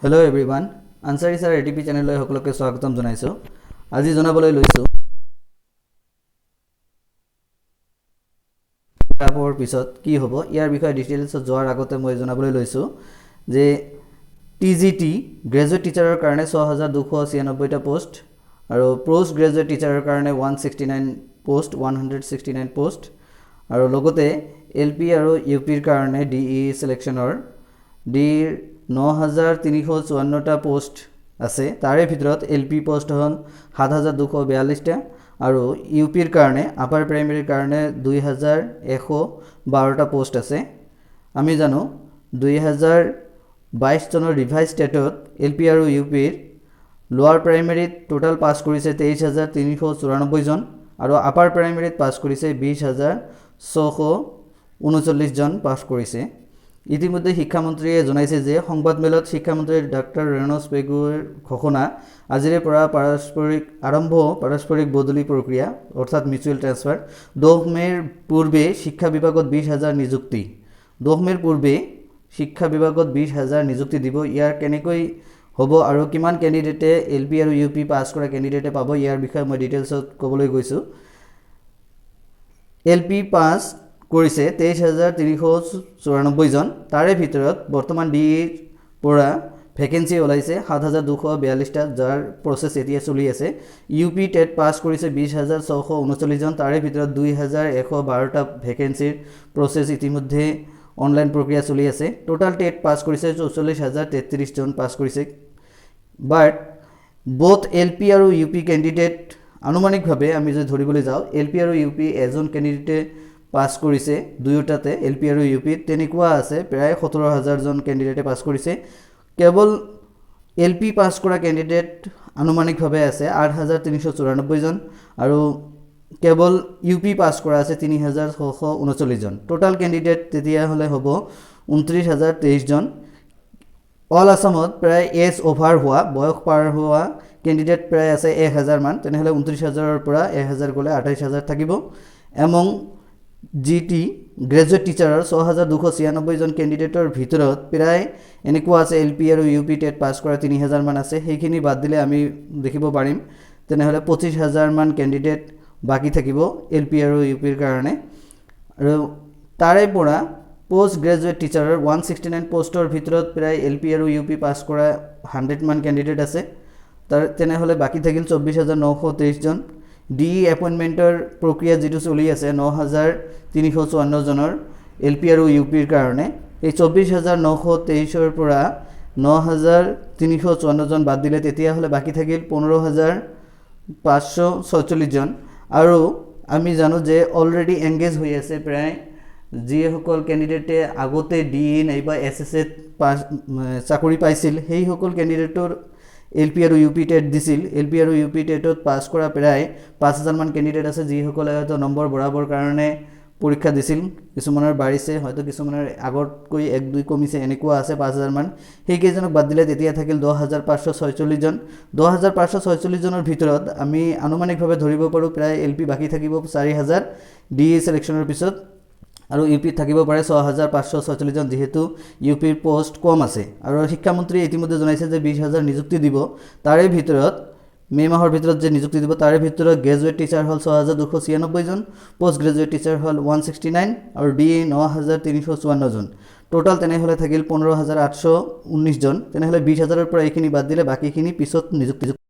Hello everyone, Ansari sir ATP channel লৈ সকলোকে স্বাগতম জনাইছো। আজি জনাবলৈ লৈছো আপৰ পিছত কি হ'ব ইয়াৰ বিষয়ে ডিটেইলছত যোৱাৰ আগতে মই জনাবলৈ লৈছো যে TGT গ্ৰেজুৱেট টিচাৰৰ কাৰণে 6296 টা পোষ্ট আৰু পোষ্ট গ্ৰেজুৱেট টিচাৰৰ কাৰণে 169 পোষ্ট আৰু লগতে LP আৰু UP ৰ কাৰণে DEE সিলেকশনৰ DEE 9354 টা পোষ্ট আছে তাৰে ভিতৰত LP পোষ্ট হল 7242 টা আৰু UP ৰ কাৰণে আপাৰ প্ৰাইমাৰীৰ কাৰণে 2112 টা পোষ্ট আছে আমি জানো 2022 চনৰ ৰিভাইজ ষ্টেটত LP আৰু UP ৰ লোৱাৰ প্ৰাইমাৰীত টোটাল পাস কৰিছে 23394 জন আৰু আপাৰ প্ৰাইমাৰীত পাস কৰিছে 20639 জন পাস কৰিছে ইতিমধ্যে শিক্ষামন্ত্ৰীয়ে জনাইছে যে সংবাদমেলত শিক্ষামন্ত্ৰী ডক্টৰ ৰেনছ পেগুৰ ঘোষণা আজিৰে পৰা পাৰস্পৰিক বদলি প্ৰক্ৰিয়া অৰ্থাৎ মিউচুৱেল ট্ৰান্সফাৰ 10 মেৰ পূৰ্বে শিক্ষা বিভাগত 20000 নিযুক্তি 10 মেৰ পূৰ্বে শিক্ষা বিভাগত 20000 নিযুক্তি দিব ইয়াৰ কেনেকৈ হ'ব আৰু কিমান ক্যান্ডিডেটে LP আৰু UP পাস কৰা ক্যান্ডিডেটে পাব ইয়াৰ বিষয়ে মই ডিটেইলছত ক'বলৈ গৈছো LP পাস কৰিছে 23394 জন তাৰে ভিতৰত বৰ্তমান DE পৰা ভ্যাকেন্সি ওলাইছে 7242 টা যাৰ প্ৰসেস এতিয়া চলি আছে UP TET পাস কৰিছে 20639 জন তাৰে ভিতৰত 2112 টা ভ্যাকেন্সিৰ প্ৰসেস ইতিমধ্যে অনলাইন প্ৰক্ৰিয়া চলি আছে টোটাল TET পাস কৰিছে 44033 জন পাস কৰিছে বাট both LP আৰু UP ক্যান্ডিডেট আনুমানিকভাৱে আমি যদি ধৰিবলৈ যাও LP আৰু UP এজন ক্যান্ডিডেটে পাস কৰিছে দুয়োটাতে LP আৰু UP তেনেকুৱা আছে প্ৰায় 17000 জন ক্যান্ডিডেটে পাস কৰিছে কেৱল LP পাস কৰা ক্যান্ডিডেট আনুমানিকভাৱে আছে 8394 জন আৰু কেৱল UP পাস কৰা আছে 3639 জন টোটাল ক্যান্ডিডেট তেতিয়া হলে হ'ব 29023 জন অল আসামত প্ৰায় এজ ওভাৰ হোৱা বয়স পাৰ হোৱা ক্যান্ডিডেট প্ৰায় আছে 1000 মান তেনেহলে 29000 ৰ পৰা 1000 গলে 28000 থাকিব এমং GT গ্ৰেজুৱেট টিচাৰৰ 6296 জন ক্যান্ডিডেটৰ ভিতৰত প্ৰায় এনেকুৱা আছে LP আৰু UP TET পাস কৰা 3000 মান আছে সেইখিনি বাদ দিলে আমি দেখিব পাৰিম তেনেহলে 25000 মান ক্যান্ডিডেট বাকি থাকিব LP আৰু UP ৰ কাৰণে আৰু তাৰে পৰা পোষ্ট গ্ৰেজুৱেট টিচাৰৰ 169 পোষ্টৰ ভিতৰত প্ৰায় LP আৰু UP পাস কৰা 100 মান ক্যান্ডিডেট আছে তাৰ তেনেহলে বাকি থাকিল 24923 জন DE এপইন্টমেন্টৰ প্ৰক্ৰিয়া যেটো চলি আছে 9354 জনৰ LP আৰু UP ৰ কাৰণে এই 24923 ৰ পৰা 9354 জন বাদ দিলে তেতিয়া হলে বাকি থাকিল 15546 জন আৰু আমি জানো যে অলৰেডি এংগেজ হৈ আছে প্ৰায় যিসকল ক্যান্ডিডেটে আগতে DE নাইবা SSC চাকৰি পাইছিল সেই সকল ক্যান্ডিডেটৰ LP আৰু UP TET দিছিল LP আৰু UP TETত পাস কৰা প্ৰায় 5000 মান ক্যান্ডিডেট আছে যিসকলে হয়তো নম্বৰ বৰাবৰ কাৰণে পৰীক্ষা দিছিল কিছুমানৰ বাঢ়িছে হয়তো কিছুমানৰ আগতকৈ 1-2 কমিছে এনেকুৱা আছে 5000 মান সেই কেইজনক বাদ দিলে তেতিয়া থাকিল 10546 জন 10546 জনৰ ভিতৰত আমি আনুমানিকভাৱে ধৰিব পাৰো প্ৰায় LP বাকি থাকিব 4000 DE সিলেকশনৰ পিছত আৰু UP থাকিব পাৰে 6546 জন যেহেতু UP ৰ পোষ্ট কম আছে আৰু শিক্ষামন্ত্ৰী ইতিমধ্যে জনাইছে যে 20000 নিযুক্তি দিব তাৰে ভিতৰত মে মাহৰ ভিতৰত যে নিযুক্তি দিব তাৰে ভিতৰত গ্ৰেজুৱেট টিচাৰ হল 6296 জন পোষ্ট গ্ৰেজুৱেট টিচাৰ হল 169 আৰু DE 9354 জন টোটাল তেনেহলে থাকিল 15819 জন তেনেহলে 20000 ৰ পৰা এইখিনি বাদ দিলে বাকিখিনি পিছত নিযুক্তি